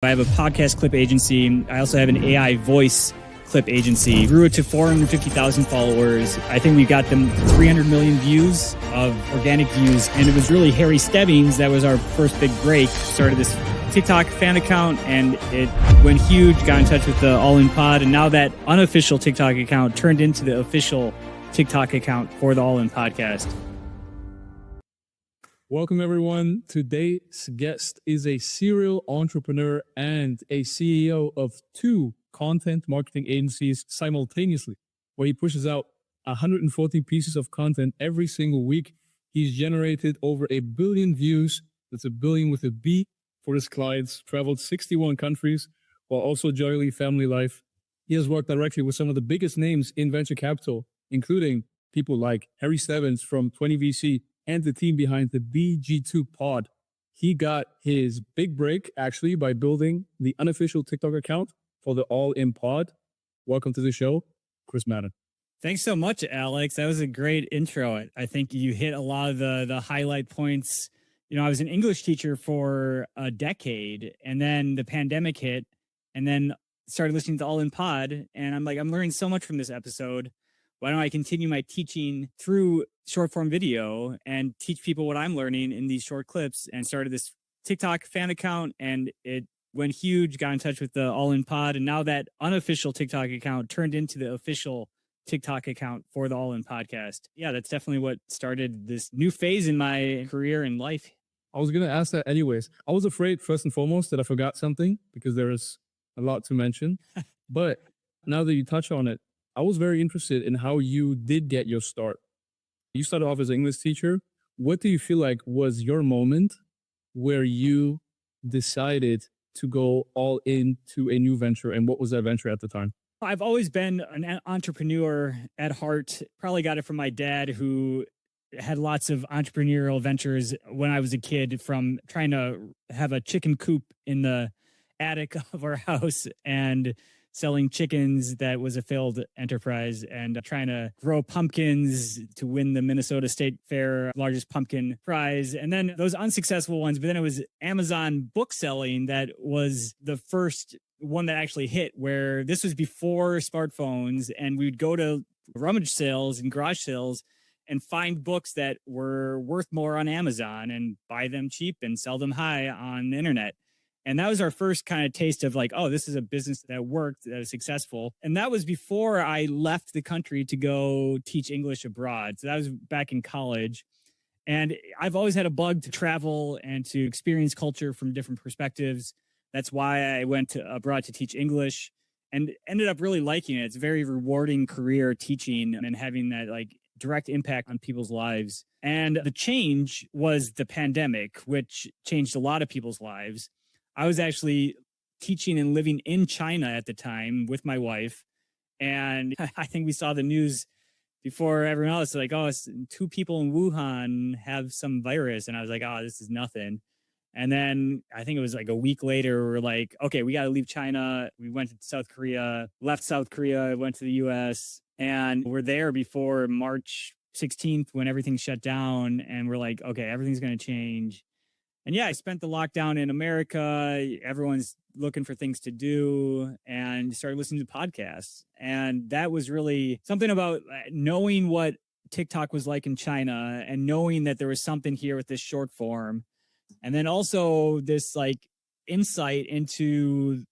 I have a podcast clip agency. I also have an AI voice clip agency. Grew it to 450,000 followers. I think we got them 300 million views of organic views. And it was really Harry Stebbings that was our first big break. Started this TikTok fan account and it went huge, got in touch with the All In Pod. And now that unofficial TikTok account turned into the official TikTok account for the All In Podcast. Welcome, everyone. Today's guest is a serial entrepreneur and a CEO of two content marketing agencies simultaneously, where he pushes out 140 pieces of content every single week. He's generated over 1 billion views. That's a billion with a B for his clients, traveled 61 countries while also enjoying family life. He has worked directly with some of the biggest names in venture capital, including people like Harry Stebbings from 20VC, and the team behind the BG2 pod. He got his big break actually by building the unofficial TikTok account for the All In Pod. Welcome to the show, Chris Madden. Thanks so much, Alex. That was a great intro. I think you hit a lot of the highlight points. You know, I was an English teacher for a decade, and then the pandemic hit, and then started listening to All In Pod, and I'm learning so much from this episode. Why don't I continue my teaching through short form video and teach people what I'm learning in these short clips? And started this TikTok fan account, and it went huge, got in touch with the All In Pod. And now that unofficial TikTok account turned into the official TikTok account for the All In Podcast. Yeah, that's definitely what started this new phase in my career and life. I was going to ask that anyways. I was afraid, first and foremost, that I forgot something because there is a lot to mention. But now that you touch on it, I was very interested in how you did get your start. You started off as an English teacher. What do you feel like was your moment where you decided to go all into a new venture? And what was that venture at the time? I've always been an entrepreneur at heart. Probably got it from my dad, who had lots of entrepreneurial ventures when I was a kid, from trying to have a chicken coop in the attic of our house and selling chickens. That was a failed enterprise, and trying to grow pumpkins to win the Minnesota State Fair largest pumpkin prize. And then those unsuccessful ones, but then it was Amazon book selling that was the first one that actually hit, where this was before smartphones, and we would go to rummage sales and garage sales and find books that were worth more on Amazon and buy them cheap and sell them high on the internet. And that was our first kind of taste of like, oh, this is a business that worked, that is successful. And that was before I left the country to go teach English abroad. So that was back in college. And I've always had a bug to travel and to experience culture from different perspectives. That's why I went abroad to teach English and ended up really liking it. It's a very rewarding career, teaching and having that like direct impact on people's lives. And the change was the pandemic, which changed a lot of people's lives. I was actually teaching and living in China at the time with my wife. And I think we saw the news before everyone else, like, oh, 2 people in Wuhan have some virus. And I was like, oh, this is nothing. And then I think it was like a week later, we're like, okay, we got to leave China. We went to South Korea, left South Korea, went to the US, and we're there before March 16th when everything shut down. And we're like, okay, everything's going to change. And yeah, I spent the lockdown in America. Everyone's looking for things to do, and started listening to podcasts. And that was really something about knowing what TikTok was like in China and knowing that there was something here with this short form. And then also this like insight into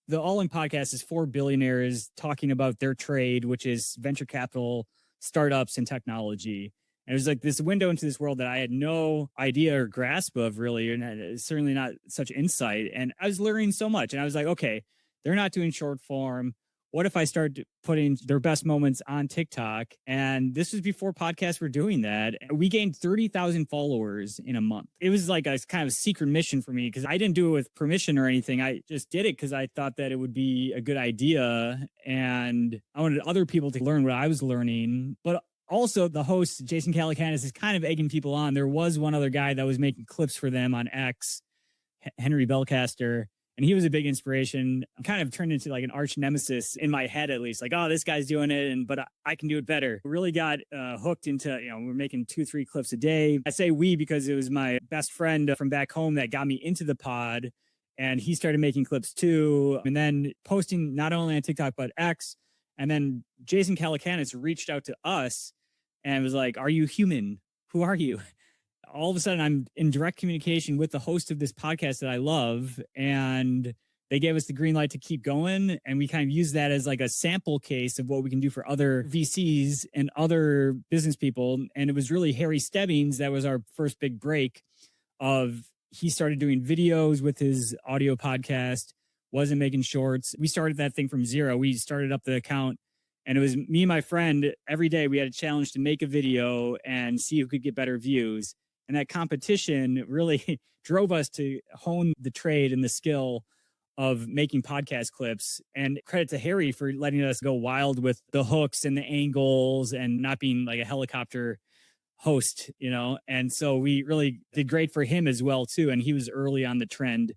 the All In Podcast is 4 billionaires talking about their trade, which is venture capital, startups, and technology. And it was like this window into this world that I had no idea or grasp of, really, and certainly not such insight. And I was learning so much. And I was like, okay, they're not doing short form. What if I start putting their best moments on TikTok? And this was before podcasts were doing that. We gained 30,000 followers in a month. It was like a kind of secret mission for me because I didn't do it with permission or anything. I just did it because I thought that it would be a good idea. And I wanted other people to learn what I was learning. But also, the host, Jason Calacanis, is kind of egging people on. There was one other guy that was making clips for them on X, Henry Belcaster, and he was a big inspiration. Kind of turned into like an arch nemesis in my head, at least. Like, oh, this guy's doing it, but I can do it better. Really got hooked into, we're making 2-3 clips a day. I say we because it was my best friend from back home that got me into the pod. and he started making clips too. And then posting not only on TikTok, but X. And then Jason Calacanis reached out to us and was like, "Are you human? Who are you?" All of a sudden, I'm in direct communication with the host of this podcast that I love. And they gave us the green light to keep going. And we kind of use that as like a sample case of what we can do for other VCs and other business people. And it was really Harry Stebbings that was our first big break of he started doing videos with his audio podcast, wasn't making shorts. We started that thing from zero. We started up the account and it was me and my friend every day. We had a challenge to make a video and see who could get better views. And that competition really drove us to hone the trade and the skill of making podcast clips. And credit to Harry for letting us go wild with the hooks and the angles and not being like a helicopter host, you know? And so we really did great for him as well, too. And he was early on the trend.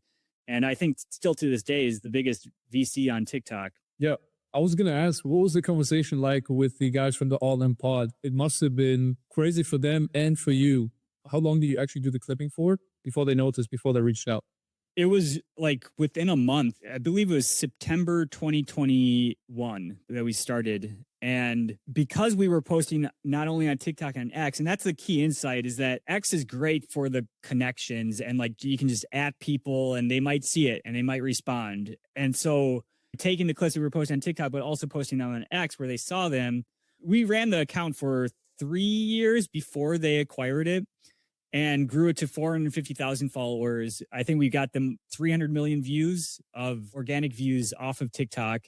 And I think still to this day is the biggest VC on TikTok. Yeah. I was going to ask, what was the conversation like with the guys from the All In Pod? It must have been crazy for them and for you. How long do you actually do the clipping for before they noticed, before they reached out? It was like within a month. I believe it was September 2021 that we started. And because we were posting not only on TikTok and X, and that's the key insight, is that X is great for the connections and like you can just at people and they might see it and they might respond. And so taking the clips we were posting on TikTok, but also posting them on X where they saw them, we ran the account for 3 years before they acquired it and grew it to 450,000 followers. I think we got them 300 million views of organic views off of TikTok.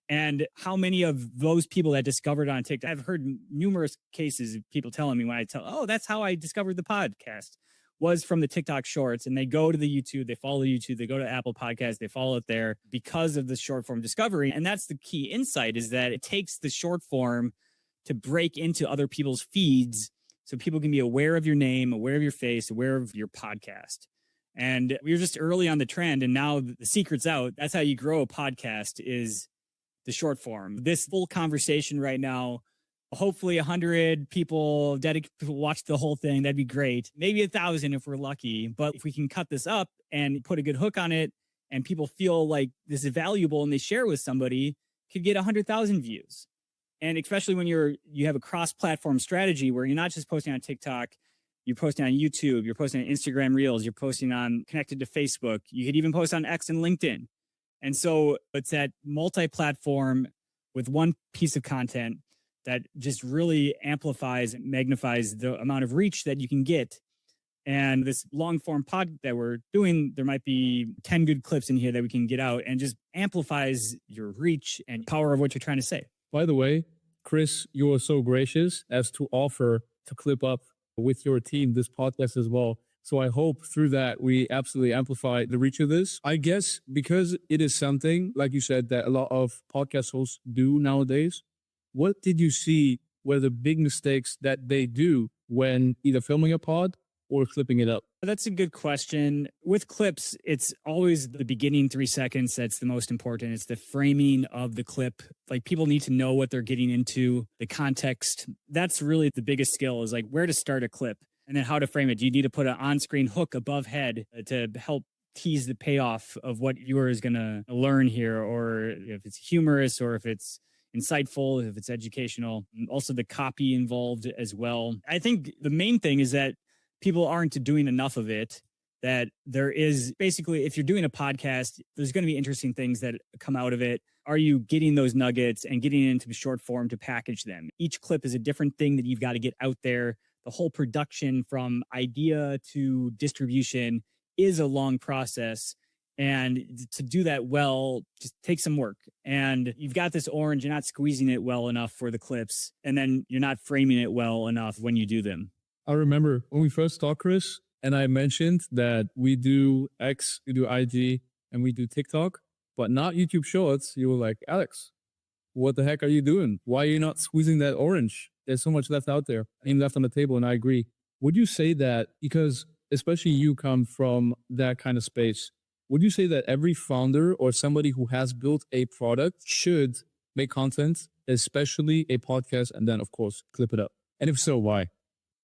And how many of those people that discovered on TikTok, I've heard numerous cases of people telling me when I tell, oh, that's how I discovered the podcast, was from the TikTok shorts. And they go to the YouTube, they follow YouTube, they go to Apple Podcasts, they follow it there because of the short form discovery. And that's the key insight, is that it takes the short form to break into other people's feeds so people can be aware of your name, aware of your face, aware of your podcast. And we were just early on the trend, and now the secret's out. That's how you grow a podcast, is the short form. This full conversation right now, hopefully 100 people watch the whole thing. That'd be great. Maybe 1,000 if we're lucky. But if we can cut this up and put a good hook on it and people feel like this is valuable and they share with somebody, could get 100,000 views. And especially when you have a cross-platform strategy where you're not just posting on TikTok, you're posting on YouTube, you're posting on Instagram Reels, you're posting on connected to Facebook. You could even post on X and LinkedIn. And so it's that multi-platform with one piece of content that just really amplifies and magnifies the amount of reach that you can get. And this long form pod that we're doing, there might be 10 good clips in here that we can get out and just amplifies your reach and power of what you're trying to say. By the way, Chris, you were so gracious as to offer to clip up with your team this podcast as well. So I hope through that we absolutely amplify the reach of this. I guess because it is something, like you said, that a lot of podcast hosts do nowadays. What did you see were the big mistakes that they do when either filming a pod or clipping it up? That's a good question. With clips, it's always the beginning 3 seconds that's the most important. It's the framing of the clip. Like, people need to know what they're getting into, the context. That's really the biggest skill, is like where to start a clip and then how to frame it. Do you need to put an on-screen hook above head to help tease the payoff of what the viewer is going to learn here, or if it's humorous or if it's insightful, if it's educational? Also the copy involved as well. I think the main thing is that people aren't doing enough of it, that there is basically, if you're doing a podcast, there's going to be interesting things that come out of it. Are you getting those nuggets and getting it into short form to package them? Each clip is a different thing that you've got to get out there. The whole production from idea to distribution is a long process. And to do that well, just takes some work. And you've got this orange, you're not squeezing it well enough for the clips. And then you're not framing it well enough when you do them. I remember when we first talked, Chris, and I mentioned that we do X, we do IG, and we do TikTok, but not YouTube Shorts. You were like, Alex, what the heck are you doing? Why are you not squeezing that orange? There's so much left out there, and left on the table, and I agree. Would you say that, because especially you come from that kind of space, would you say that every founder or somebody who has built a product should make content, especially a podcast, and then, of course, clip it up? And if so, why?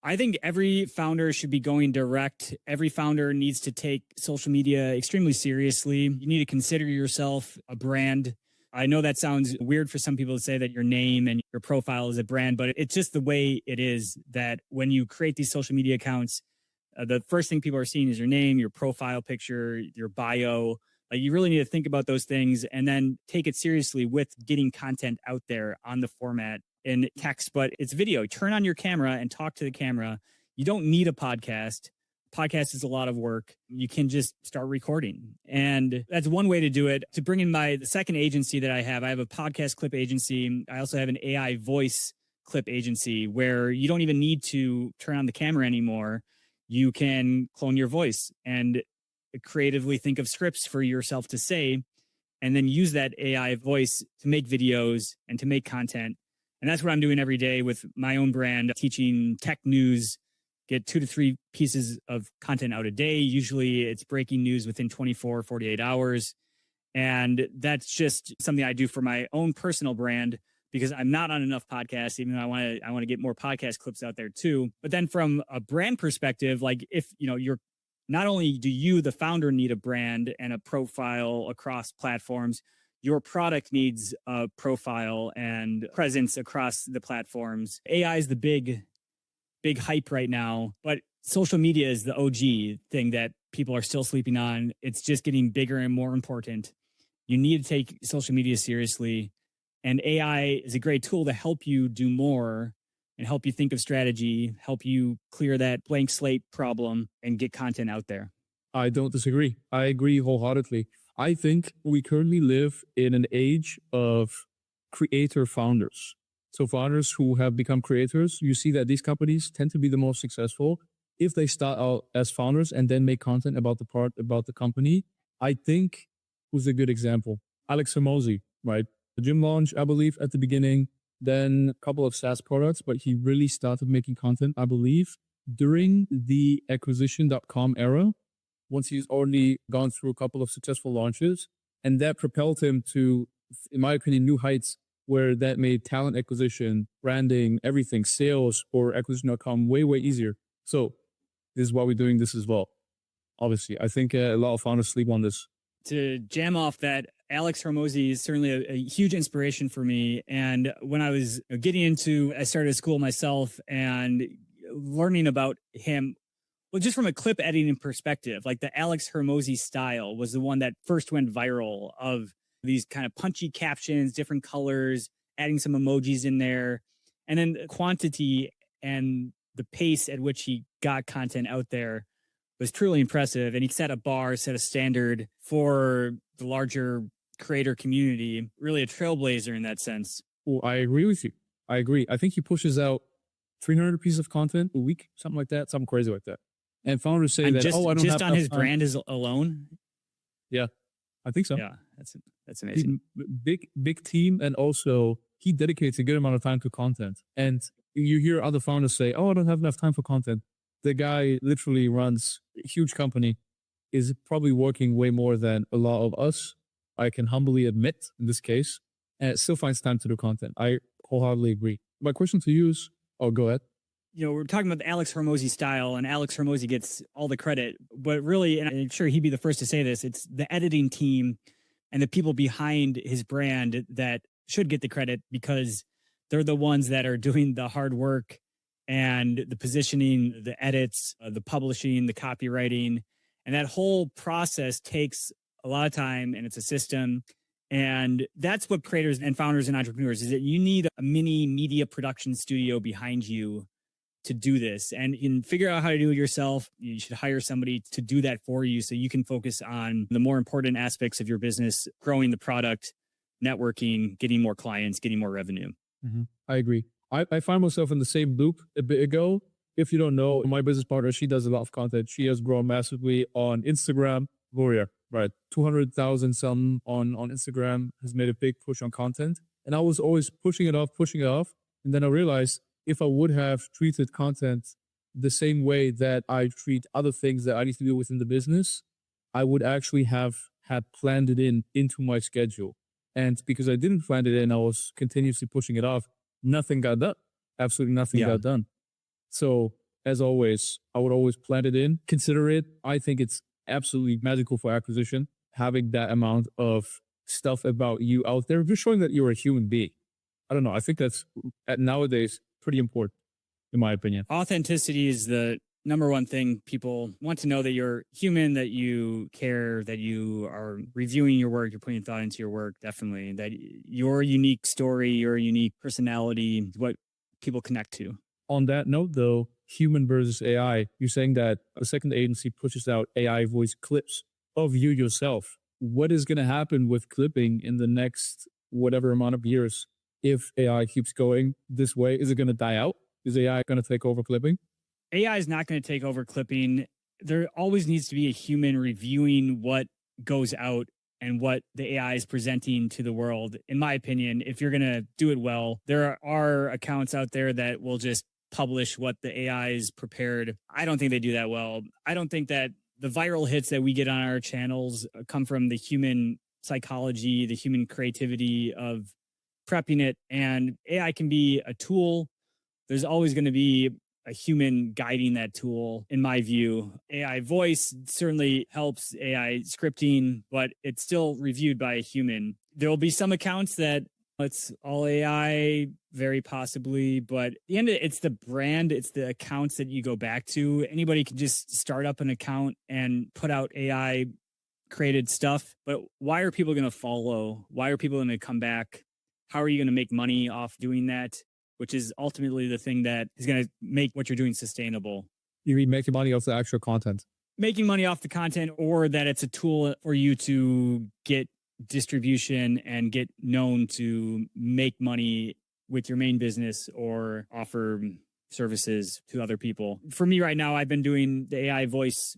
I think every founder should be going direct. Every founder needs to take social media extremely seriously. You need to consider yourself a brand. I know that sounds weird for some people to say that your name and your profile is a brand, but it's just the way it is that when you create these social media accounts, the first thing people are seeing is your name, your profile picture, your bio. Like you really need to think about those things and then take it seriously with getting content out there on the format in text, but it's video. Turn on your camera and talk to the camera. You don't need a podcast. Podcast is a lot of work. You can just start recording. And that's one way to do it. To bring in the second agency that I have a podcast clip agency. I also have an AI voice clip agency where you don't even need to turn on the camera anymore. You can clone your voice and creatively think of scripts for yourself to say, and then use that AI voice to make videos and to make content. And that's what I'm doing every day with my own brand, teaching tech news, get 2 to 3 pieces of content out a day. Usually it's breaking news within 24, 48 hours. And that's just something I do for my own personal brand because I'm not on enough podcasts, even though I want to get more podcast clips out there too. But then from a brand perspective, like if, you're not only do you, the founder, need a brand and a profile across platforms, your product needs a profile and presence across the platforms. AI is the big hype right now, but social media is the OG thing that people are still sleeping on. It's just getting bigger and more important. You need to take social media seriously, and AI is a great tool to help you do more and help you think of strategy, help you clear that blank slate problem and get content out there. I don't disagree. I agree wholeheartedly. I think we currently live in an age of creator founders. So founders who have become creators, you see that these companies tend to be the most successful if they start out as founders and then make content about the company. I think who's a good example? Alex Hormozi, right? The gym launch, I believe, at the beginning, then a couple of SaaS products, but he really started making content, I believe, during the acquisition.com era, once he's already gone through a couple of successful launches. And that propelled him to, in my opinion, new heights where that made talent acquisition, branding, everything, sales for acquisition.com way, way easier. So this is why we're doing this as well. Obviously, I think a lot of founders sleep on this. To jam off that, Alex Hormozi is certainly a huge inspiration for me. And when I was I started school myself and learning about him, well, just from a clip editing perspective, like the Alex Hormozi style was the one that first went viral, of these kind of punchy captions, different colors, adding some emojis in there. And then the quantity and the pace at which he got content out there was truly impressive. And he set a standard for the larger creator community, really a trailblazer in that sense. Well, I agree with you. I agree. I think he pushes out 300 pieces of content a week, something like that, something crazy like that. And founders say that, I don't just have on his time. brand alone. Yeah, I think so. Yeah, that's amazing. Big team, and also he dedicates a good amount of time to content. And you hear other founders say, "Oh, I don't have enough time for content." The guy literally runs a huge company, is probably working way more than a lot of us, I can humbly admit in this case, and it still finds time to do content. I wholeheartedly agree. My question to you is, go ahead. We're talking about the Alex Hormozi style, and Alex Hormozi gets all the credit. But really, and I'm sure he'd be the first to say this, it's the editing team and the people behind his brand that should get the credit, because they're the ones that are doing the hard work and the positioning, the edits, the publishing, the copywriting. And that whole process takes a lot of time, and it's a system. And that's what creators and founders and entrepreneurs is, that you need a mini media production studio behind you to do this. And you can figure out how to do it yourself. You should hire somebody to do that for you so you can focus on the more important aspects of your business, growing the product, networking, getting more clients, getting more revenue. Mm-hmm. I agree. I find myself in the same loop a bit ago. If you don't know, my business partner, she does a lot of content. She has grown massively on Instagram. Gloria, right? 200,000 some on Instagram, has made a big push on content. And I was always pushing it off. And then I realized if I would have treated content the same way that I treat other things that I need to do within the business, I would actually have had planned it into my schedule. And because I didn't plan it in, I was continuously pushing it off. Nothing got done. Absolutely nothing got done. So as always, I would always plan it in, consider it. I think it's absolutely magical for acquisition, having that amount of stuff about you out there, just showing that you're a human being. I don't know. I think that's nowadays pretty important, in my opinion. Authenticity is the number one thing. People want to know that you're human, that you care, that you are reviewing your work, you're putting thought into your work, definitely. That your unique story, your unique personality is what people connect to. On that note, though, human versus AI, you're saying that a second agency pushes out AI voice clips of you yourself. What is going to happen with clipping in the next whatever amount of years if AI keeps going this way? Is it going to die out? Is AI going to take over clipping? AI is not going to take over clipping. There always needs to be a human reviewing what goes out and what the AI is presenting to the world. In my opinion, if you're going to do it well, there are accounts out there that will just publish what the AI is prepared. I don't think they do that well. I don't think that the viral hits that we get on our channels come from the human psychology, the human creativity of prepping it. And AI can be a tool. There's always going to be a human guiding that tool, in my view. AI voice certainly helps AI scripting, but it's still reviewed by a human. There will be some accounts that it's all AI, very possibly, but at the end of it, it's the brand, it's the accounts that you go back to. Anybody can just start up an account and put out AI created stuff, but why are people going to follow? Why are people going to come back? How are you going to make money off doing that? Which is ultimately the thing that is going to make what you're doing sustainable. You mean making money off the actual content? Making money off the content, or that it's a tool for you to get distribution and get known to make money with your main business or offer services to other people. For me right now, I've been doing the AI voice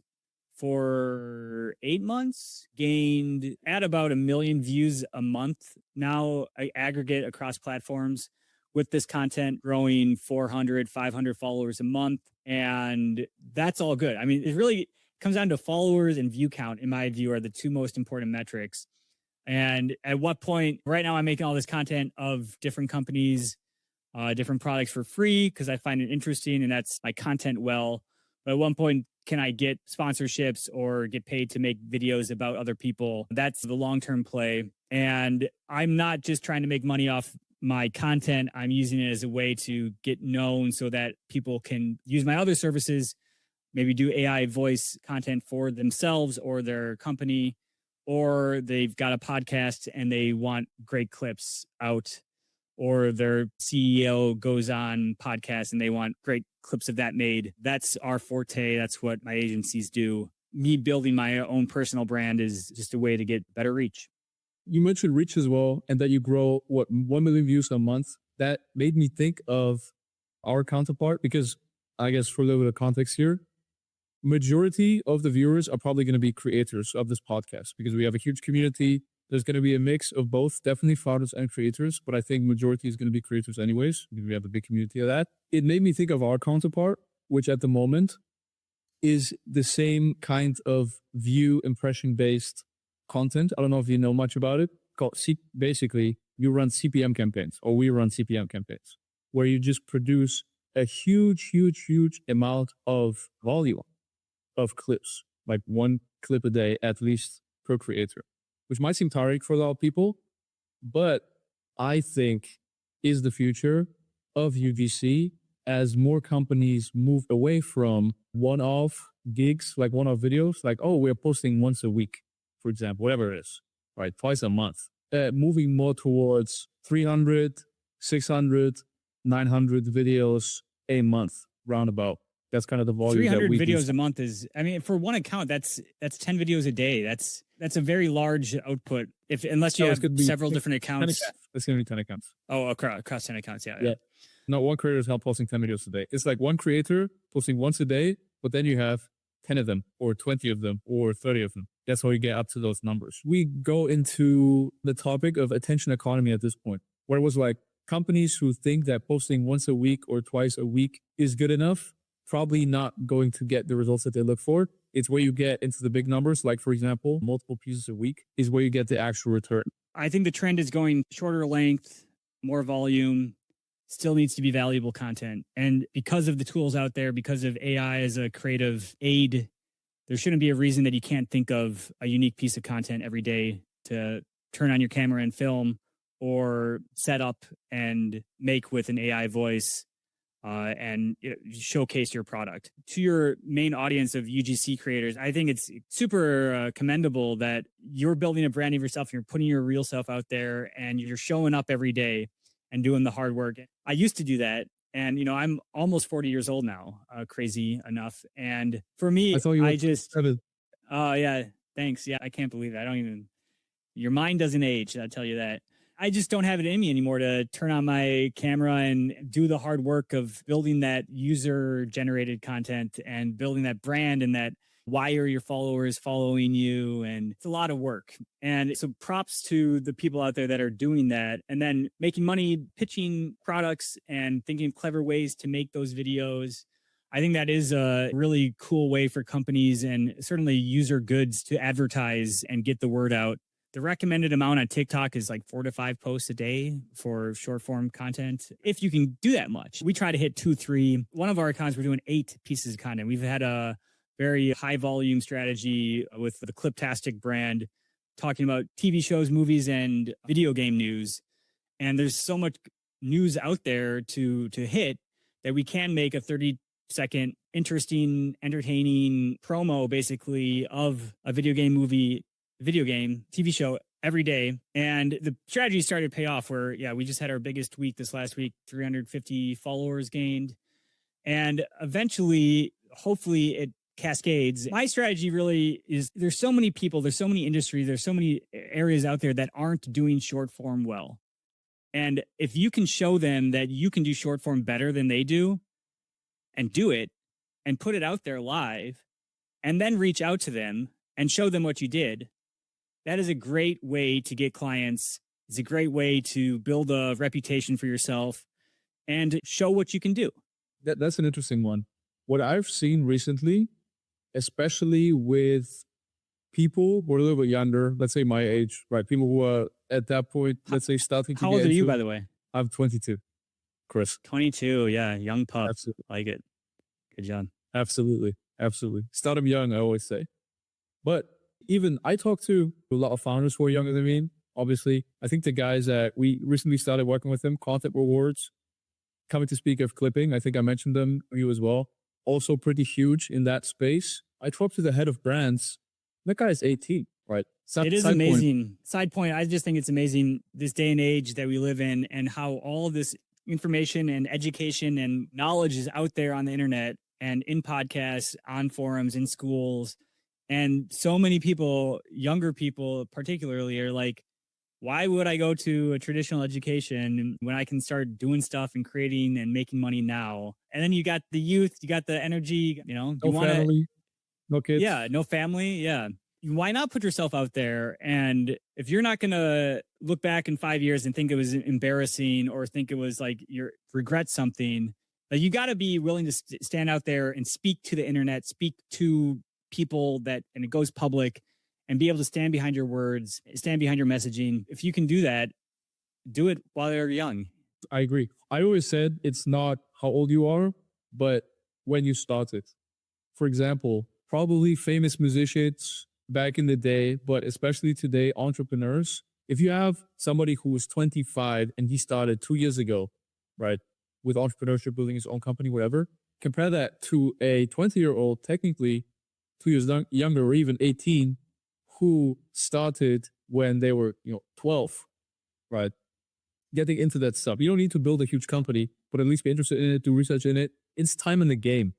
for 8 months, gained at about 1 million views a month. Now I aggregate across platforms with this content, growing 400, 500 followers a month. And that's all good. I mean, it really comes down to followers and view count, in my view, are the two most important metrics. And at what point, right now I'm making all this content of different companies, different products for free because I find it interesting and that's my content well. But at one point, can I get sponsorships or get paid to make videos about other people? That's the long-term play. And I'm not just trying to make money off my content. I'm using it as a way to get known so that people can use my other services, maybe do AI voice content for themselves or their company, or they've got a podcast and they want great clips out, or their CEO goes on podcasts and they want great clips of that made. That's our forte. That's what my agencies do. Me building my own personal brand is just a way to get better reach. You mentioned reach as well, and that you grow, 1 million views a month. That made me think of our counterpart, because I guess for a little bit of context here, majority of the viewers are probably going to be creators of this podcast because we have a huge community. There's going to be a mix of both, definitely founders and creators, but I think majority is going to be creators anyways, because we have a big community of that. It made me think of our counterpart, which at the moment is the same kind of view impression-based content. I don't know if you know much about it. Basically, you run CPM campaigns, or we run CPM campaigns, where you just produce a huge amount of volume of clips, like 1 clip a day at least per creator, which might seem tiring for a lot of people, but I think is the future of UGC as more companies move away from one-off gigs, like one-off videos, like, oh, we're posting once a week, for example, whatever it is, right? Twice a month. Moving more towards 300, 600, 900 videos a month, roundabout. That's kind of the volume. 300 videos a month is, I mean, for one account, that's 10 videos a day. That's a very large output. Unless you have several different accounts. It's going to be 10 accounts. Oh, across 10 accounts. Yeah. No, one creator is help posting 10 videos a day. It's like one creator posting once a day, but then you have 10 of them or 20 of them or 30 of them. That's how you get up to those numbers. We go into the topic of attention economy at this point, where it was like companies who think that posting once a week or twice a week is good enough, probably not going to get the results that they look for. It's where you get into the big numbers, like, for example, multiple pieces a week is where you get the actual return. I think the trend is going shorter length, more volume, still needs to be valuable content. And because of the tools out there, because of AI as a creative aid, there shouldn't be a reason that you can't think of a unique piece of content every day to turn on your camera and film, or set up and make with an AI voice, and showcase your product to your main audience of UGC creators. I think it's super commendable that you're building a brand of yourself and you're putting your real self out there and you're showing up every day and doing the hard work. I used to do that. And, I'm almost 40 years old now, crazy enough. And for me, I thought you were yeah, thanks. Yeah, I can't believe that. Your mind doesn't age, I'll tell you that. I just don't have it in me anymore to turn on my camera and do the hard work of building that user-generated content and building that brand, and that why are your followers following you? And it's a lot of work. And so props to the people out there that are doing that and then making money, pitching products and thinking of clever ways to make those videos. I think that is a really cool way for companies and certainly user goods to advertise and get the word out. The recommended amount on TikTok is like 4 to 5 posts a day for short form content, if you can do that much. We try to hit 2, 3. One of our accounts, we're doing 8 pieces of content. We've had a very high volume strategy with the Cliptastic brand, talking about TV shows, movies, and video game news. And there's so much news out there to hit that we can make a 30-second, interesting, entertaining promo, basically, of a video game, movie, video game, TV show every day. And the strategy started to pay off where, we just had our biggest week this last week, 350 followers gained. And eventually, hopefully it cascades. My strategy really is, there's so many people, there's so many industries, there's so many areas out there that aren't doing short form well. And if you can show them that you can do short form better than they do and do it and put it out there live and then reach out to them and show them what you did, that is a great way to get clients. It's a great way to build a reputation for yourself and show what you can do. That's an interesting one. What I've seen recently, especially with people who are a little bit younger, let's say my age, right? People who are at that point, let's say starting to How old are you, by the way? I'm 22, Chris. 22, yeah, young pup. Absolutely. Like it. Good job. Absolutely. Start them young, I always say. But even I talk to a lot of founders who are younger than me, obviously. I think the guys that we recently started working with them, Content Rewards, coming to speak of clipping. I think I mentioned them, you as well. Also pretty huge in that space. I talked to the head of brands. That guy is 18, right? It is amazing. Side point, I just think it's amazing this day and age that we live in and how all of this information and education and knowledge is out there on the internet and in podcasts, on forums, in schools. And so many people, younger people particularly, are like, why would I go to a traditional education when I can start doing stuff and creating and making money now? And then you got the youth, you got the energy, no family, no kids. Yeah, no family. Yeah. Why not put yourself out there? And if you're not going to look back in 5 years and think it was embarrassing or think it was like you regret something, like you got to be willing to stand out there and speak to the internet, speak to people and it goes public, and be able to stand behind your words, stand behind your messaging. If you can do that, do it while you're young. I agree. I always said it's not how old you are, but when you started. For example, probably famous musicians back in the day, but especially today, entrepreneurs. If you have somebody who was 25 and he started 2 years ago, right, with entrepreneurship, building his own company, whatever, compare that to a 20-year-old, technically 2 years younger, or even 18, who started when they were, 12, right? Getting into that stuff. You don't need to build a huge company, but at least be interested in it, do research in it. It's time in the game,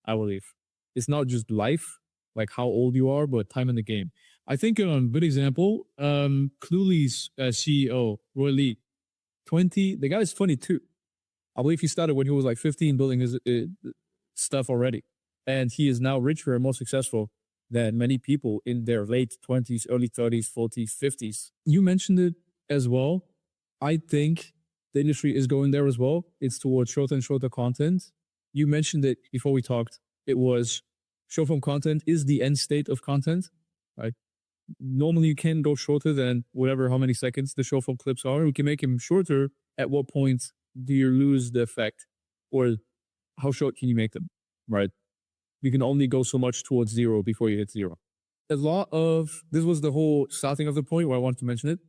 I believe. It's not just life, like how old you are, but time in the game. I think a good example, Cluely's CEO, Roy Lee, the guy is 22. I believe he started when he was like 15 building his stuff already. And he is now richer and more successful than many people in their late 20s, early 30s, 40s, 50s. You mentioned it as well. I think the industry is going there as well. It's towards shorter and shorter content. You mentioned it before we talked. It was short form content is the end state of content, right? Normally you can go shorter than how many seconds the short form clips are. We can make them shorter at what point do you lose the effect? Or how short can you make them, right? You can only go so much towards zero before you hit zero. This was the whole starting of the point where I wanted to mention it.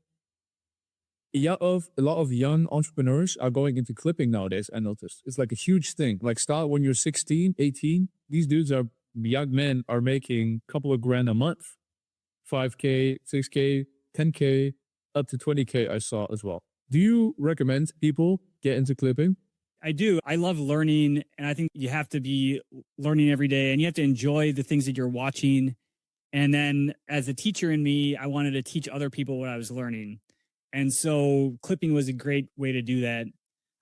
A lot of young entrepreneurs are going into clipping nowadays, I noticed. It's like a huge thing. Like start when you're 16, 18. These dudes are, young men are making a couple of grand a month. 5K, 6K, 10K, up to 20K I saw as well. Do you recommend people get into clipping? I do. I love learning, and I think you have to be learning every day, and you have to enjoy the things that you're watching. And then as a teacher in me, I wanted to teach other people what I was learning. And so clipping was a great way to do that.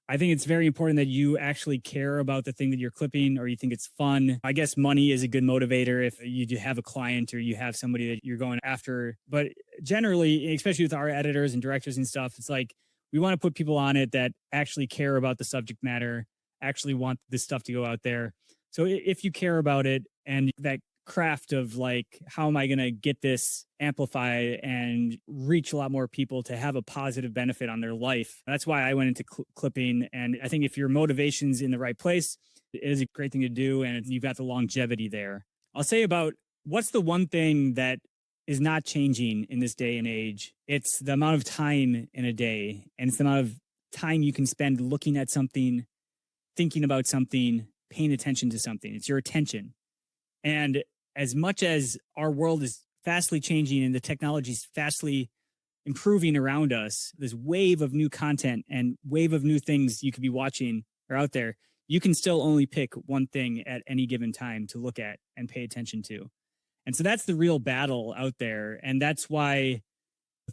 I think it's very important that you actually care about the thing that you're clipping, or you think it's fun. I guess money is a good motivator if you have a client or you have somebody that you're going after. But generally, especially with our editors and directors and stuff, it's like we want to put people on it that actually care about the subject matter, actually want this stuff to go out there. So if you care about it and that craft of like, how am I going to get this amplified and reach a lot more people to have a positive benefit on their life? That's why I went into clipping. And I think if your motivation's in the right place, it is a great thing to do. And you've got the longevity there. I'll say about what's the one thing that is not changing in this day and age. It's the amount of time in a day, and it's the amount of time you can spend looking at something, thinking about something, paying attention to something. It's your attention. And as much as our world is fastly changing and the technology is fastly improving around us, this wave of new content and wave of new things you could be watching are out there. You can still only pick one thing at any given time to look at and pay attention to. And so that's the real battle out there. And that's why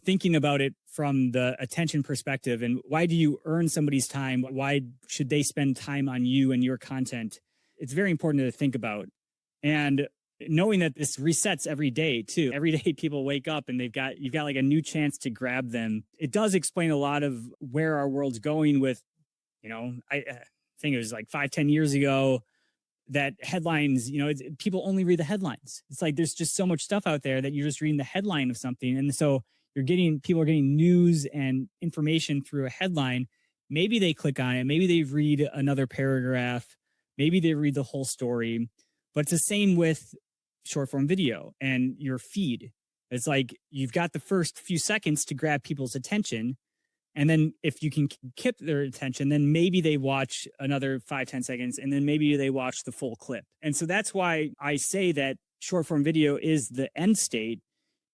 thinking about it from the attention perspective and why do you earn somebody's time? Why should they spend time on you and your content? It's very important to think about. And knowing that this resets every day too. Every day people wake up and you've got like a new chance to grab them. It does explain a lot of where our world's going with, I think it was like 5-10 years ago that headlines, people only read the headlines. It's like, there's just so much stuff out there that you're just reading the headline of something. And so people are getting news and information through a headline. Maybe they click on it. Maybe they read another paragraph. Maybe they read the whole story. But it's the same with short form video and your feed. It's like you've got the first few seconds to grab people's attention. And then if you can keep their attention, then maybe they watch another 5-10 seconds, and then maybe they watch the full clip. And so that's why I say that short form video is the end state,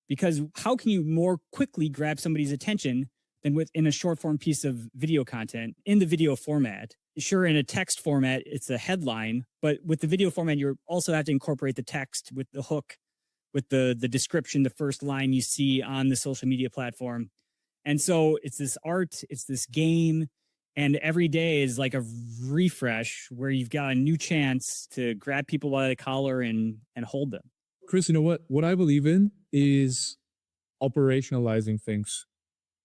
because how can you more quickly grab somebody's attention than within a short form piece of video content in the video format? Sure, in a text format, it's a headline, but with the video format, you also have to incorporate the text with the hook, with the description, the first line you see on the social media platform. And so it's this art, it's this game, and every day is like a refresh where you've got a new chance to grab people by the collar and hold them. Chris, you know what? What I believe in is operationalizing things.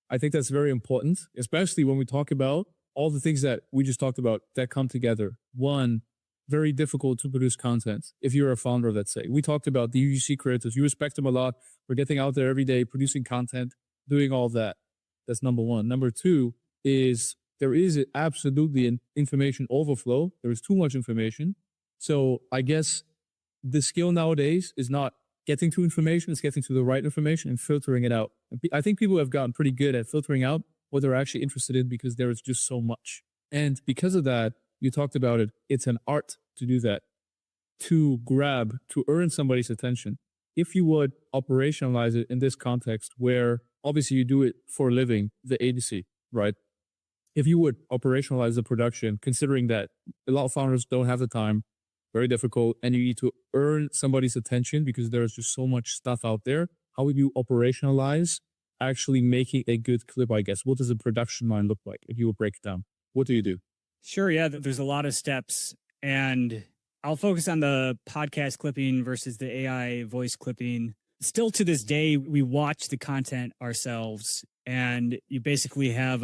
I think that's very important, especially when we talk about all the things that we just talked about that come together. One, very difficult to produce content. If you're a founder, let's say, we talked about the UGC creators. You respect them a lot for getting out there every day, producing content, doing all that. That's number one. Number two is there is absolutely an information overflow. There is too much information. So I guess the skill nowadays is not getting to information, it's getting to the right information and filtering it out. And I think people have gotten pretty good at filtering out what they're actually interested in because there is just so much. And because of that, you talked about it, it's an art to do that, to earn somebody's attention. If you would operationalize it in this context where obviously you do it for a living, the agency, right? If you would operationalize the production, considering that a lot of founders don't have the time, very difficult, and you need to earn somebody's attention because there's just so much stuff out there, how would you operationalize actually making a good clip, I guess? What does a production line look like if you would break it down? What do you do? Sure, yeah, there's a lot of steps, and I'll focus on the podcast clipping versus the AI voice clipping. Still to this day, we watch the content ourselves, and you basically have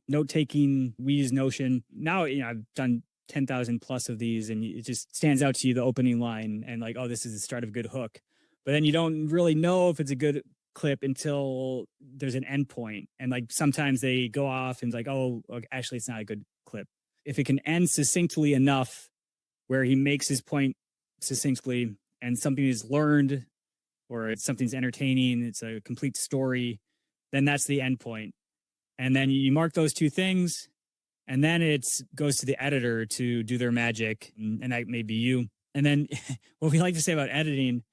note-taking. We use Notion. Now, I've done 10,000 plus of these, and it just stands out to you, the opening line, and like, oh, this is the start of a good hook. But then you don't really know if it's a good clip until there's an endpoint. And like sometimes they go off and it's like, oh, actually, it's not a good clip. If it can end succinctly enough where he makes his point succinctly and something is learned or it's something's entertaining, it's a complete story, then that's the endpoint. And then you mark those two things, and then it goes to the editor to do their magic, and that may be you. And then what we like to say about editing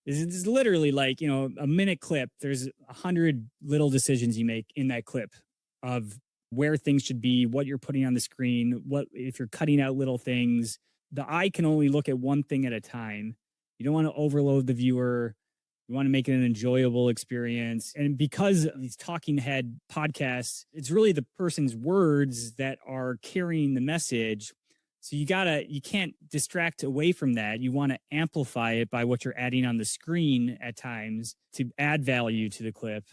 is it's literally like, a minute clip. There's 100 little decisions you make in that clip of where things should be, what you're putting on the screen, what if you're cutting out little things. The eye can only look at one thing at a time. You don't want to overload the viewer. You want to make it an enjoyable experience. And because these talking head podcasts, it's really the person's words that are carrying the message. So you can't distract away from that. You want to amplify it by what you're adding on the screen at times to add value to the clip.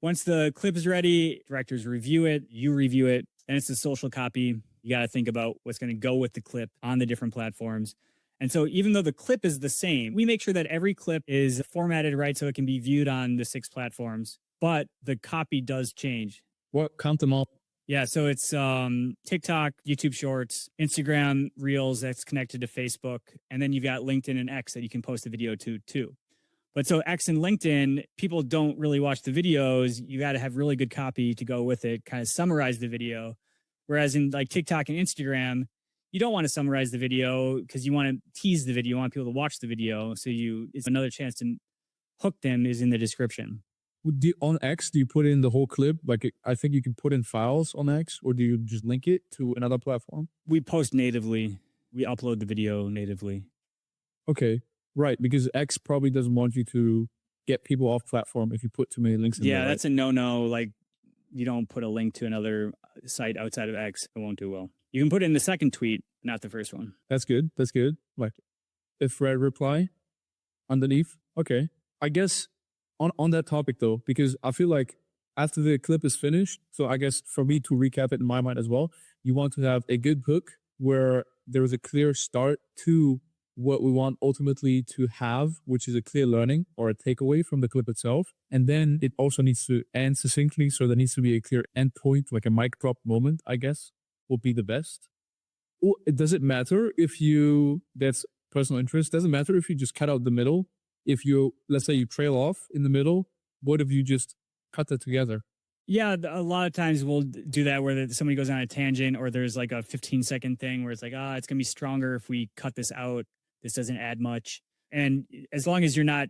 Once the clip is ready, directors review it, you review it, and it's a social copy. You got to think about what's going to go with the clip on the different platforms. And so even though the clip is the same, we make sure that every clip is formatted right so it can be viewed on the 6 platforms, but the copy does change. What? Count them all. Yeah, so it's TikTok, YouTube Shorts, Instagram Reels that's connected to Facebook, and then you've got LinkedIn and X that you can post the video to too. But so X and LinkedIn, people don't really watch the videos. You got to have really good copy to go with it, kind of summarize the video. Whereas in like TikTok and Instagram, you don't want to summarize the video because you want to tease the video. You want people to watch the video. So it's another chance to hook them is in the description. On X, do you put in the whole clip? Like, I think you can put in files on X, or do you just link it to another platform? We post natively. We upload the video natively. Okay, right. Because X probably doesn't want you to get people off platform if you put too many links in there. Yeah, that's a no-no. Like, you don't put a link to another site outside of X. It won't do well. You can put it in the second tweet, not the first one. That's good. That's good. Like, if red reply underneath. Okay. I guess on that topic though, because I feel like after the clip is finished, so I guess for me to recap it in my mind as well, you want to have a good hook where there is a clear start to what we want ultimately to have, which is a clear learning or a takeaway from the clip itself. And then it also needs to end succinctly. So there needs to be a clear end point, like a mic drop moment, I guess, will be the best. Or does it matter if that's personal interest, doesn't matter if you just cut out the middle. If let's say you trail off in the middle, what if you just cut that together? Yeah, a lot of times we'll do that where somebody goes on a tangent or there's like a 15-second thing where it's like, it's going to be stronger if we cut this out. This doesn't add much. And as long as you're not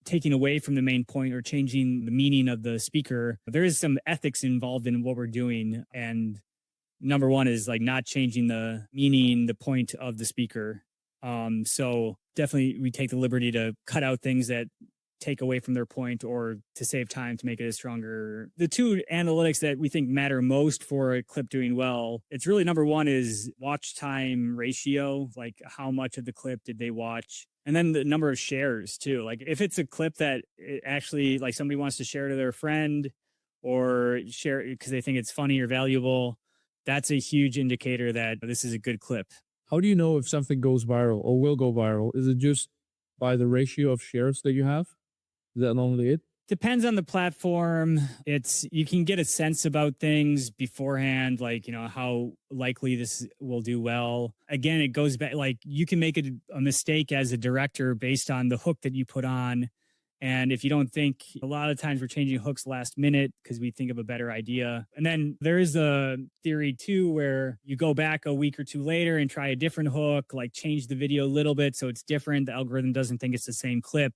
taking away from the main point or changing the meaning of the speaker, there is some ethics involved in what we're doing. And number one is like not changing the meaning, the point of the speaker. So definitely we take the liberty to cut out things that take away from their point or to save time to make it a stronger. The two analytics that we think matter most for a clip doing well, it's really number one is watch time ratio, like how much of the clip did they watch? And then the number of shares too. Like if it's a clip that it actually like somebody wants to share to their friend or share because they think it's funny or valuable, that's a huge indicator that this is a good clip. How do you know if something goes viral or will go viral? Is it just by the ratio of shares that you have? Is that only it? Depends on the platform. You can get a sense about things beforehand, like, how likely this will do well. Again, it goes back, like you can make a mistake as a director based on the hook that you put on. And if you don't think, a lot of times we're changing hooks last minute because we think of a better idea. And then there is a theory too, where you go back a week or two later and try a different hook, like change the video a little bit so it's different. The algorithm doesn't think it's the same clip.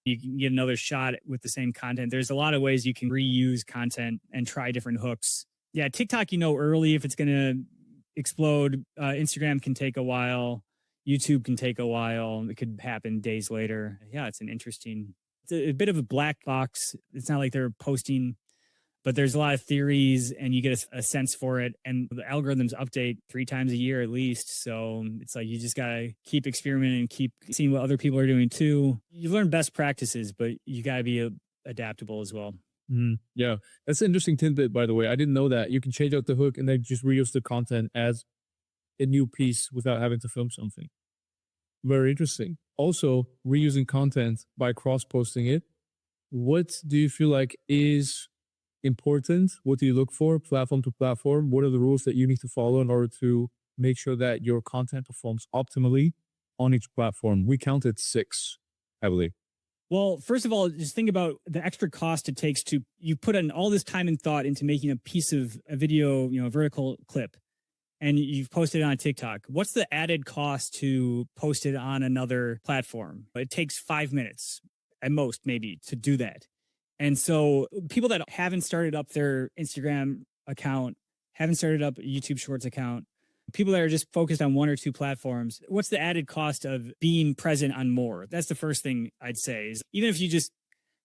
You can get another shot with the same content. There's a lot of ways you can reuse content and try different hooks. Yeah, TikTok, early if it's going to explode. Instagram can take a while. YouTube can take a while. It could happen days later. Yeah, it's a bit of a black box. It's not like they're posting, but there's a lot of theories and you get a sense for it. And the algorithms update 3 times a year at least. So it's like you just got to keep experimenting and keep seeing what other people are doing too. You learn best practices, but you got to be adaptable as well. Mm-hmm. Yeah, that's an interesting tidbit, by the way. I didn't know that. You can change out the hook and then just reuse the content as a new piece without having to film something. Very interesting. Also, reusing content by cross-posting it What do you feel like is important? What do you look for platform to platform? What are the rules that you need to follow in order to make sure that your content performs optimally on each platform? We counted 6, I believe. Well, first of all, just think about the extra cost it takes to, you put in all this time and thought into making a piece of a video, a vertical clip, and you've posted it on TikTok. What's the added cost to post it on another platform? It takes 5 minutes at most, maybe, to do that. And so people that haven't started up their Instagram account, haven't started up a YouTube Shorts account, people that are just focused on 1 or 2 platforms, what's the added cost of being present on more? That's the first thing I'd say, is even if you just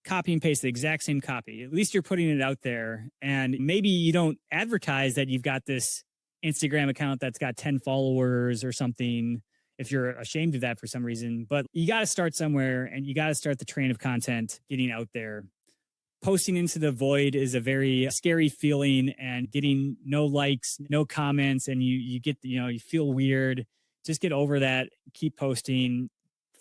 copy and paste the exact same copy, at least you're putting it out there. And maybe you don't advertise that you've got this Instagram account that's got 10 followers or something, if you're ashamed of that for some reason. But you got to start somewhere, and you got to start the train of content getting out there. Posting into the void is a very scary feeling, and getting no likes, no comments, and you get, you feel weird. Just get over that. Keep posting,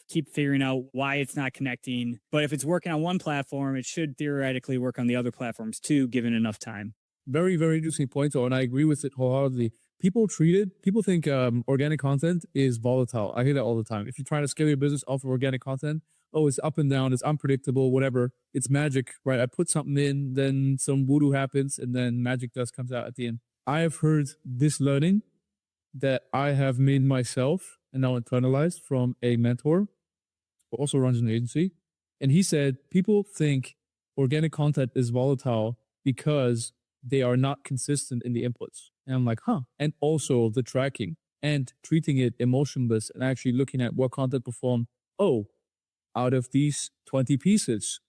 keep figuring out why it's not connecting. But if it's working on one platform, it should theoretically work on the other platforms too, given enough time. Very, very interesting point, and I agree with it wholeheartedly. People think organic content is volatile. I hear that all the time. If you're trying to scale your business off of organic content, oh, it's up and down, it's unpredictable, whatever. It's magic, right? I put something in, then some voodoo happens, and then magic dust comes out at the end. I have heard this learning that I have made myself and now internalized from a mentor who also runs an agency. And he said, people think organic content is volatile because they are not consistent in the inputs. And I'm like, huh. And also the tracking and treating it emotionless and actually looking at what content performed. Oh, out of these 20 pieces,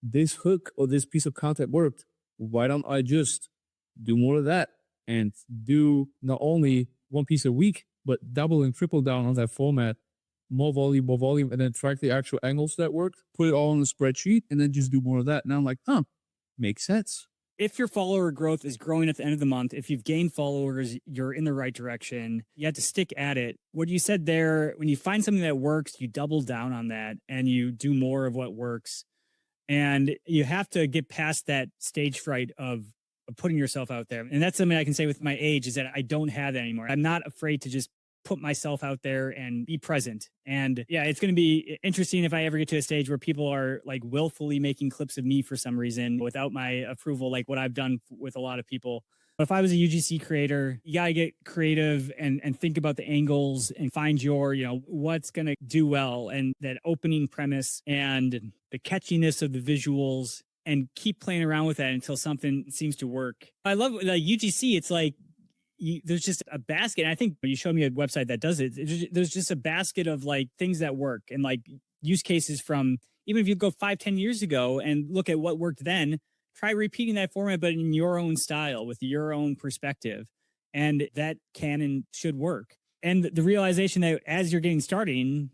this hook or this piece of content worked. Why don't I just do more of that and do not only one piece a week, but double and triple down on that format, more volume, and then track the actual angles that worked, put it all on the spreadsheet, and then just do more of that. And I'm like, huh, makes sense. If your follower growth is growing at the end of the month, if you've gained followers, you're in the right direction. You have to stick at it. What you said there, when you find something that works, you double down on that and you do more of what works. And you have to get past that stage fright of putting yourself out there. And that's something I can say with my age, is that I don't have that anymore. I'm not afraid to just put myself out there and be present. And yeah, it's going to be interesting if I ever get to a stage where people are like willfully making clips of me for some reason without my approval, like what I've done with a lot of people. But if I was a UGC creator, you got to get creative and think about the angles and find your, what's going to do well, and that opening premise and the catchiness of the visuals, and keep playing around with that until something seems to work. I love like UGC. It's like, there's just a basket. And I think you showed me a website that does it. There's just a basket of like things that work, and like use cases from, even if you go 5-10 years ago and look at what worked then, try repeating that format, but in your own style with your own perspective. And that can and should work. And the realization that as you're getting started,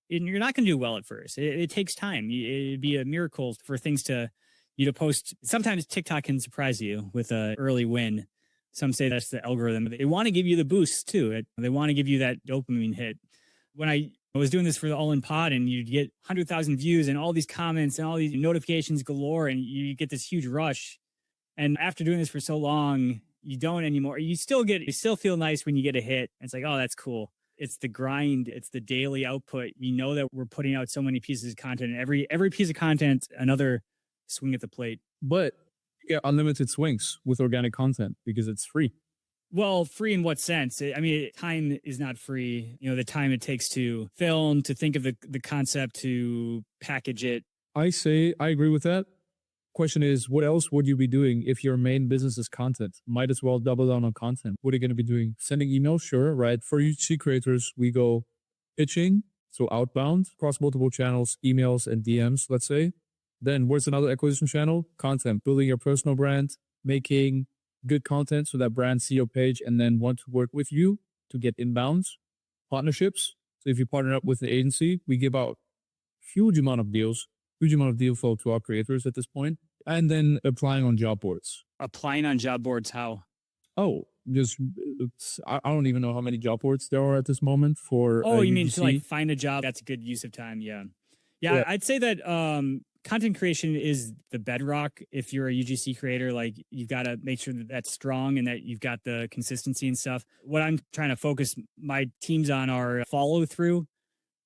you're not going to do well at first. It takes time. It'd be a miracle for things to post. Sometimes TikTok can surprise you with an early win. Some say that's the algorithm. They want to give you the boost too. They want to give you that dopamine hit. When I was doing this for the All In Pod, and you'd get 100,000 views and all these comments and all these notifications galore, and you get this huge rush. And after doing this for so long, you don't anymore. You still feel nice when you get a hit. It's like, oh, that's cool. It's the grind. It's the daily output. That we're putting out so many pieces of content, and every piece of content, another swing at the plate. But you get unlimited swings with organic content because it's free. Well, free in what sense? I mean, time is not free. The time it takes to film, to think of the concept, to package it. I agree with that. Question is, what else would you be doing if your main business is content? Might as well double down on content. What are you going to be doing? Sending emails? Sure, right? For UGC creators, we go pitching, so outbound, across multiple channels, emails and DMs, let's say. Then where's another acquisition channel? Content, building your personal brand, making good content so that brands see your page and then want to work with you to get inbounds. Partnerships. So if you partner up with an agency, we give out huge amount of deal flow to our creators at this point. And then applying on job boards. Applying on job boards, how? Oh, I don't even know how many job boards there are at this moment for you mean to like find a job? That's a good use of time. Yeah. I'd say that content creation is the bedrock. If you're a UGC creator, like you've got to make sure that that's strong and that you've got the consistency and stuff. What I'm trying to focus my teams on are follow through.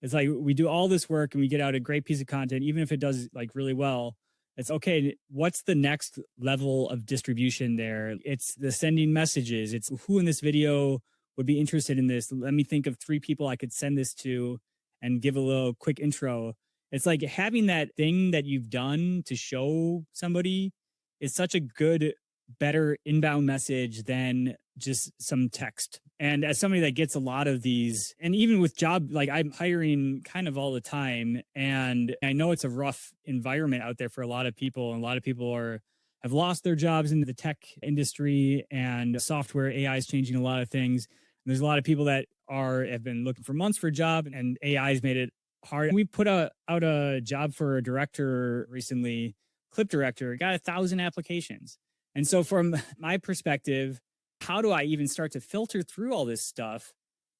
It's like we do all this work and we get out a great piece of content, even if it does like really well. It's okay. What's the next level of distribution there? It's the sending messages. It's who in this video would be interested in this. Let me think of 3 people I could send this to and give a little quick intro. It's like having that thing that you've done to show somebody is such a good, better inbound message than just some text. And as somebody that gets a lot of these, and even with job, like I'm hiring kind of all the time, and I know it's a rough environment out there for a lot of people, and a lot of people have lost their jobs in the tech industry, and software AI is changing a lot of things. And there's a lot of people that have been looking for months for a job, and AI has made it hard. We put out a job for a director recently, clip director, got 1,000 applications. And so from my perspective, how do I even start to filter through all this stuff?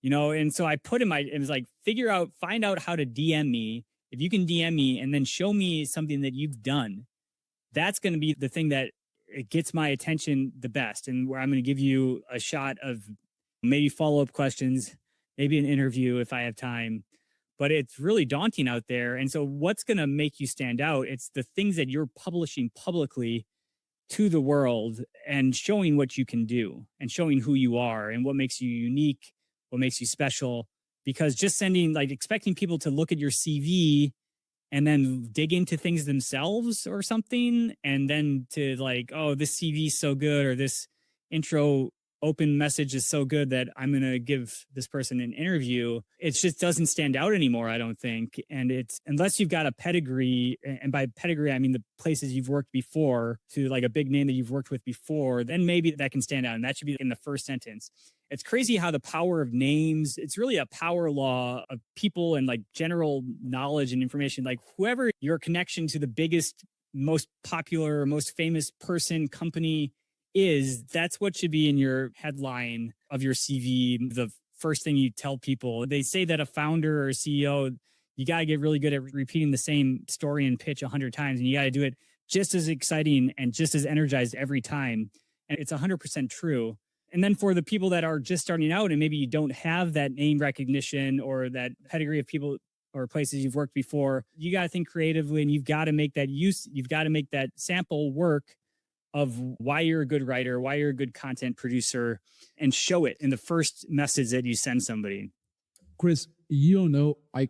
And so I put it was like, find out how to DM me. If you can DM me and then show me something that you've done, that's going to be the thing that it gets my attention the best. And where I'm going to give you a shot of maybe follow-up questions, maybe an interview if I have time. But it's really daunting out there. And so what's going to make you stand out? It's the things that you're publishing publicly to the world and showing what you can do and showing who you are and what makes you unique, what makes you special. Because just expecting people to look at your CV and then dig into things themselves or something, and then to like, oh, this CV is so good, or this intro open message is so good that I'm going to give this person an interview. It just doesn't stand out anymore, I don't think. And it's, unless you've got a pedigree, and by pedigree, I mean the places you've worked before, to like a big name that you've worked with before, then maybe that can stand out. And that should be in the first sentence. It's crazy how the power of names, it's really a power law of people and like general knowledge and information. Like whoever your connection to the biggest, most popular, most famous person, company is, that's what should be in your headline of your CV, the first thing you tell people. They say that a founder or a CEO, you got to get really good at repeating the same story and pitch 100 times, and you got to do it just as exciting and just as energized every time. And it's 100% true. And then for the people that are just starting out and maybe you don't have that name recognition or that pedigree of people or places you've worked before, you got to think creatively, and you've got to make that sample work of why you're a good writer, why you're a good content producer, and show it in the first message that you send somebody. Chris, I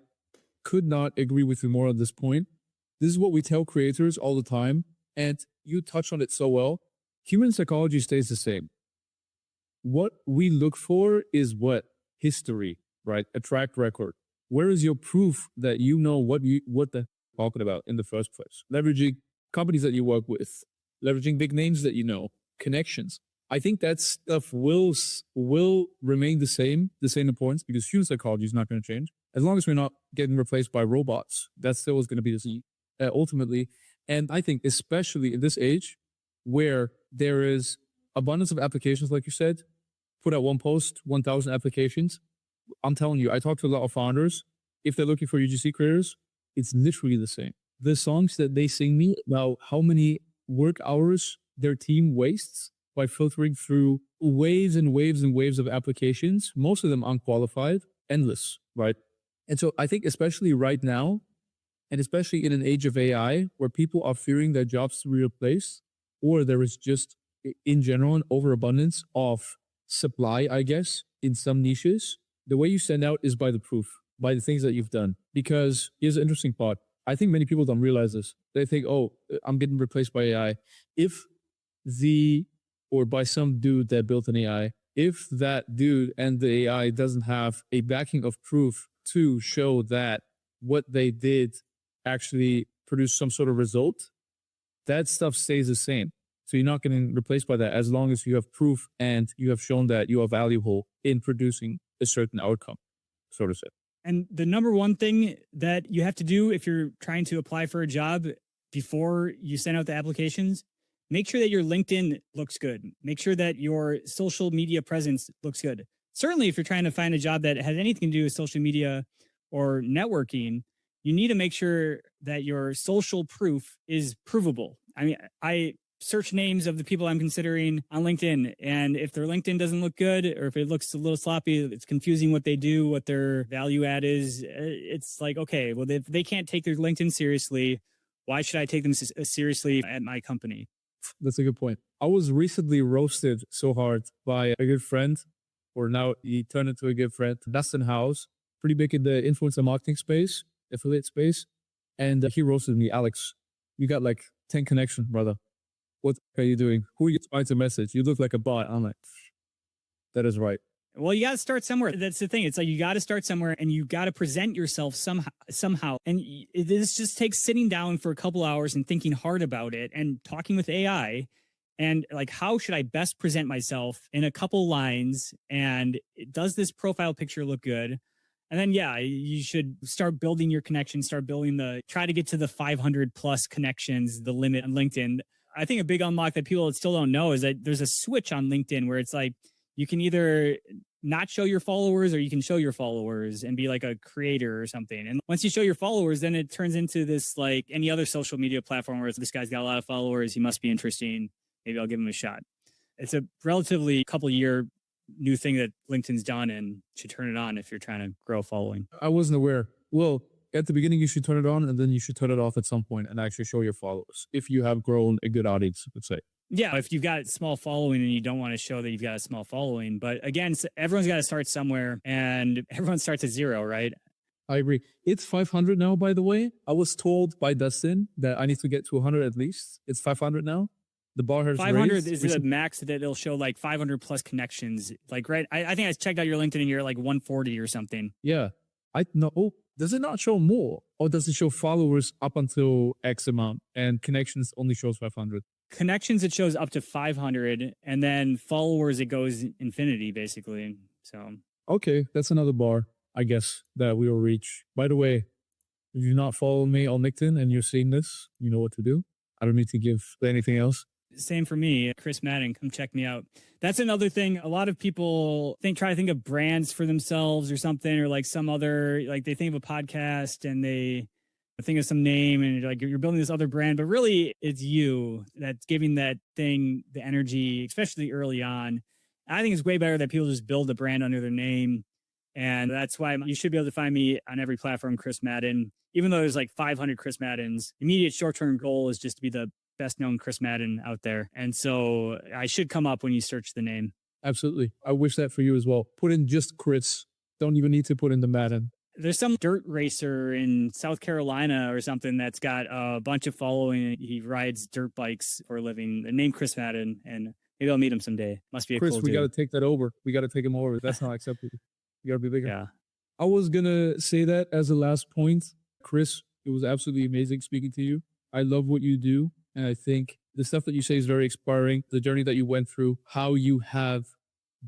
could not agree with you more on this point. This is what we tell creators all the time, and you touch on it so well. Human psychology stays the same. What we look for is what? History, right? A track record. Where is your proof that you know what the talking about in the first place? Leveraging companies that you work with, leveraging big names that you know, connections. I think that stuff will remain the same importance, because human psychology is not going to change. As long as we're not getting replaced by robots, that still is going to be the key, ultimately. And I think especially in this age where there is abundance of applications, like you said, put out one post, 1,000 applications. I'm telling you, I talk to a lot of founders. If they're looking for UGC creators, it's literally the same. The songs that they sing me about how many work hours their team wastes by filtering through waves and waves and waves of applications, most of them unqualified, endless, right? And so I think especially right now, and especially in an age of AI, where people are fearing their jobs to be replaced, or there is just, in general, an overabundance of supply, I guess, in some niches, the way you stand out is by the proof, by the things that you've done. Because here's the interesting part. I think many people don't realize this. They think, oh, I'm getting replaced by AI. Or by some dude that built an AI, if that dude and the AI doesn't have a backing of proof to show that what they did actually produced some sort of result, that stuff stays the same. So you're not getting replaced by that as long as you have proof and you have shown that you are valuable in producing a certain outcome, so to say. And the number one thing that you have to do if you're trying to apply for a job before you send out the applications, make sure that your LinkedIn looks good. Make sure that your social media presence looks good. Certainly, if you're trying to find a job that has anything to do with social media or networking, you need to make sure that your social proof is provable. I mean, I search names of the people I'm considering on LinkedIn, and if their LinkedIn doesn't look good, or if it looks a little sloppy, it's confusing what they do, what their value add is. It's like, okay, well, if they can't take their LinkedIn seriously, why should I take them seriously at my company? That's a good point. I was recently roasted so hard by a good friend, or now he turned into a good friend, Dustin House, pretty big in the influencer marketing space, affiliate space. And he roasted me, Alex, you got like 10 connections, brother. What are you doing? Who are you trying to message? You look like a bot. I'm like, that is right. Well, you got to start somewhere. That's the thing. It's like you got to start somewhere, and you got to present yourself somehow. And this just takes sitting down for a couple hours and thinking hard about it and talking with AI and like, how should I best present myself in a couple lines? And does this profile picture look good? And then, yeah, you should start building your connections, try to get to the 500 plus connections, the limit on LinkedIn. I think a big unlock that people still don't know is that there's a switch on LinkedIn where it's like, you can either not show your followers or you can show your followers and be like a creator or something. And once you show your followers, then it turns into this like any other social media platform where this guy's got a lot of followers. He must be interesting. Maybe I'll give him a shot. It's a relatively couple year new thing that LinkedIn's done and should turn it on if you're trying to grow a following. I wasn't aware. Well, at the beginning, you should turn it on and then you should turn it off at some point and actually show your followers if you have grown a good audience, let's say. Yeah, if you've got a small following and you don't want to show that you've got a small following. But again, everyone's got to start somewhere and everyone starts at zero, right? I agree. It's 500 now, by the way. I was told by Dustin that I need to get to 100 at least. It's 500 now. The bar has 500 raised. is the max that it'll show like 500 plus connections. Like, right. I think I checked out your LinkedIn and you're like 140 or something. Yeah. I know. Oh, does it not show more? Or does it show followers up until X amount and connections only shows 500? Connections, it shows up to 500, and then followers, it goes infinity, basically. So, okay, that's another bar, I guess, that we will reach. By the way, if you're not following me on LinkedIn and you're seeing this, you know what to do. I don't need to give anything else. Same for me, Chris Madden, come check me out. That's another thing. A lot of people try to think of brands for themselves or something, or like some other, like they think of a podcast and they think of some name and you're building this other brand, but really it's you that's giving that thing the energy, especially early on. I think it's way better that people just build a brand under their name. And that's why you should be able to find me on every platform, Chris Madden. Even though there's like 500 Chris Maddens, immediate short-term goal is just to be the best known Chris Madden out there. And so I should come up when you search the name. Absolutely. I wish that for you as well. Put in just Chris. Don't even need to put in the Madden. There's some dirt racer in South Carolina or something that's got a bunch of following. He rides dirt bikes for a living. The name Chris Madden, and maybe I'll meet him someday. Must be a Chris, cool we dude. got to take that over. We got to take him over. That's not acceptable. You got to be bigger. Yeah. I was going to say that as a last point. Chris, it was absolutely amazing speaking to you. I love what you do. And I think the stuff that you say is very inspiring. The journey that you went through, how you have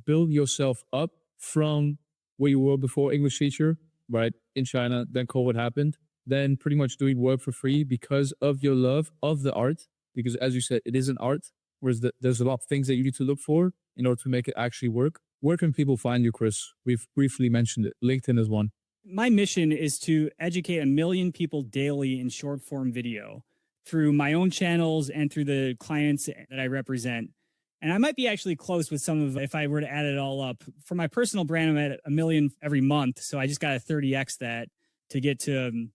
built yourself up from where you were before English teacher, right, in China, then COVID happened, then pretty much doing work for free because of your love of the art. Because as you said, it is an art, whereas there's a lot of things that you need to look for in order to make it actually work. Where can people find you, Chris? We've briefly mentioned it. LinkedIn is one. My mission is to educate 1 million people daily in short form video through my own channels and through the clients that I represent. And I might be actually close with some of, if I were to add it all up. For my personal brand, I'm at 1 million every month. So I just got to 30x that to get to 1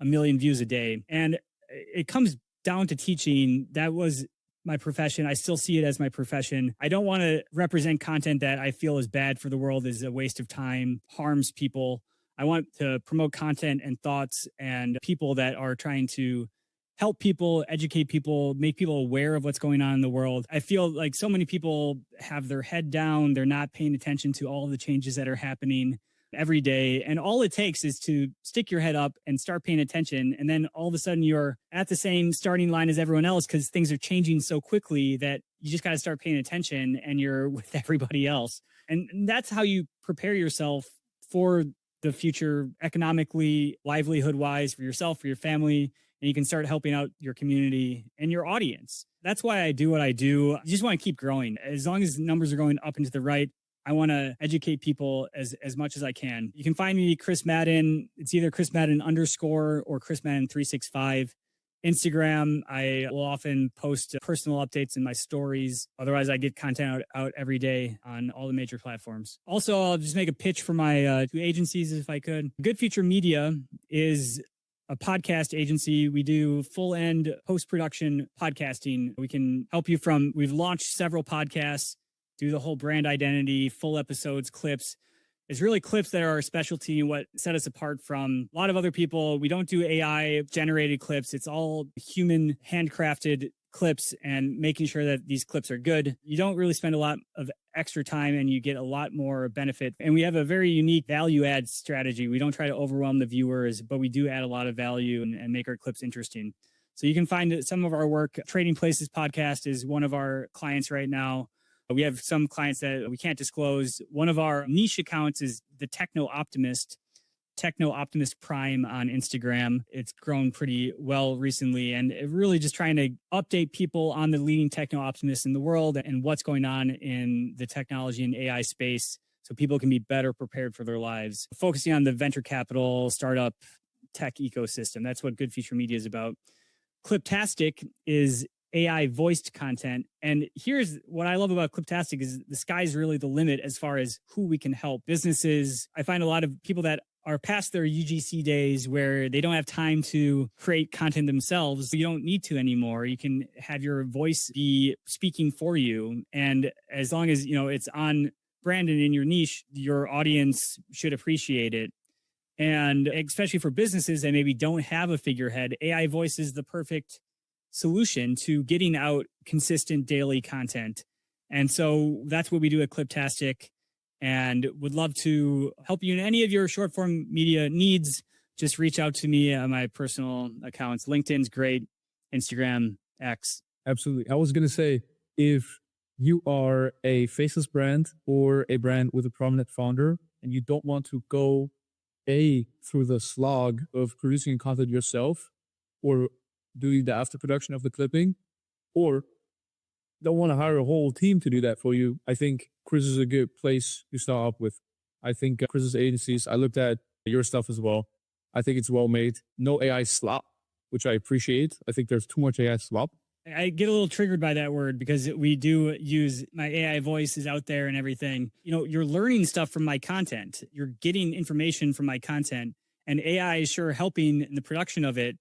million views a day. And it comes down to teaching. That was my profession. I still see it as my profession. I don't want to represent content that I feel is bad for the world, is a waste of time, harms people. I want to promote content and thoughts and people that are trying to help people, educate people, make people aware of what's going on in the world. I feel like so many people have their head down. They're not paying attention to all the changes that are happening every day. And all it takes is to stick your head up and start paying attention. And then all of a sudden you're at the same starting line as everyone else because things are changing so quickly that you just got to start paying attention and you're with everybody else. And that's how you prepare yourself for the future economically, livelihood wise, for yourself, for your family. And you can start helping out your community and your audience. That's why I do what I do. I just want to keep growing. As long as numbers are going up and to the right, I want to educate people as much as I can. You can find me Chris Madden. It's either Chris Madden _ or Chris Madden 365. Instagram, I will often post personal updates in my stories. Otherwise, I get content out every day on all the major platforms. Also, I'll just make a pitch for my 2 agencies if I could. Good Future Media is a podcast agency. We do full end post-production podcasting. We can help you we've launched several podcasts, do the whole brand identity, full episodes, clips. It's really clips that are our specialty and what set us apart from a lot of other people. We don't do AI generated clips. It's all human handcrafted clips and making sure that these clips are good. You don't really spend a lot of extra time and you get a lot more benefit. And we have a very unique value add strategy. We don't try to overwhelm the viewers, but we do add a lot of value and make our clips interesting. So you can find some of our work. Trading Places podcast is one of our clients right now. We have some clients that we can't disclose. One of our niche accounts is the Techno Optimist Prime on Instagram. It's grown pretty well recently and really just trying to update people on the leading techno optimists in the world and what's going on in the technology and AI space so people can be better prepared for their lives. Focusing on the venture capital, startup, tech ecosystem. That's what Good Future Media is about. Cliptastic is AI voiced content. And here's what I love about Cliptastic is the sky's really the limit as far as who we can help. Businesses, I find a lot of people that are past their UGC days where they don't have time to create content themselves. You don't need to anymore. You can have your voice be speaking for you. And as long as, it's on brand and in your niche, your audience should appreciate it. And especially for businesses that maybe don't have a figurehead, AI voice is the perfect solution to getting out consistent daily content. And so that's what we do at Cliptastic and would love to help you in any of your short form media needs. Just reach out to me on my personal accounts. LinkedIn's great. Instagram, X. Absolutely. I was going to say, if you are a faceless brand or a brand with a prominent founder and you don't want to go through the slog of producing content yourself or doing the after production of the clipping, or don't want to hire a whole team to do that for you, I think Chris is a good place to start up with. I think Chris's agencies, I looked at your stuff as well. I think it's well made. No AI slop, which I appreciate. I think there's too much AI slop. I get a little triggered by that word because we do use my AI voice is out there and everything. You're learning stuff from my content. You're getting information from my content, and AI is sure helping in the production of it.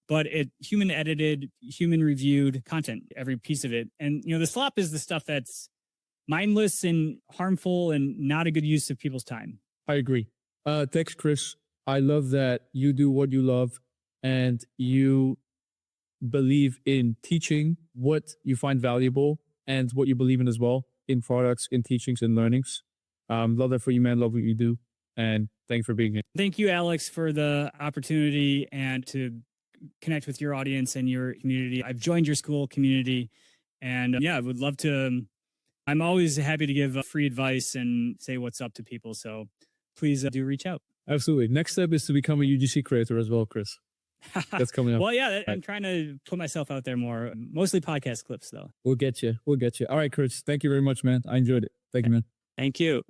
But it human edited, human reviewed content, every piece of it. And, the slop is the stuff that's mindless and harmful and not a good use of people's time. I agree. Thanks, Chris. I love that you do what you love and you believe in teaching what you find valuable and what you believe in as well in products, in teachings and learnings. Love that for you, man. Love what you do. And thank you for being here. Thank you, Alex, for the opportunity and to connect with your audience and your community. I've joined your school community and I would love to. I'm always happy to give free advice and say what's up to people. So please do reach out. Absolutely. Next step is to become a UGC creator as well, Chris. That's coming up. Well, yeah, I'm trying to put myself out there more, mostly podcast clips though. We'll get you. All right, Chris. Thank you very much, man. I enjoyed it. Thank you, man. Thank you.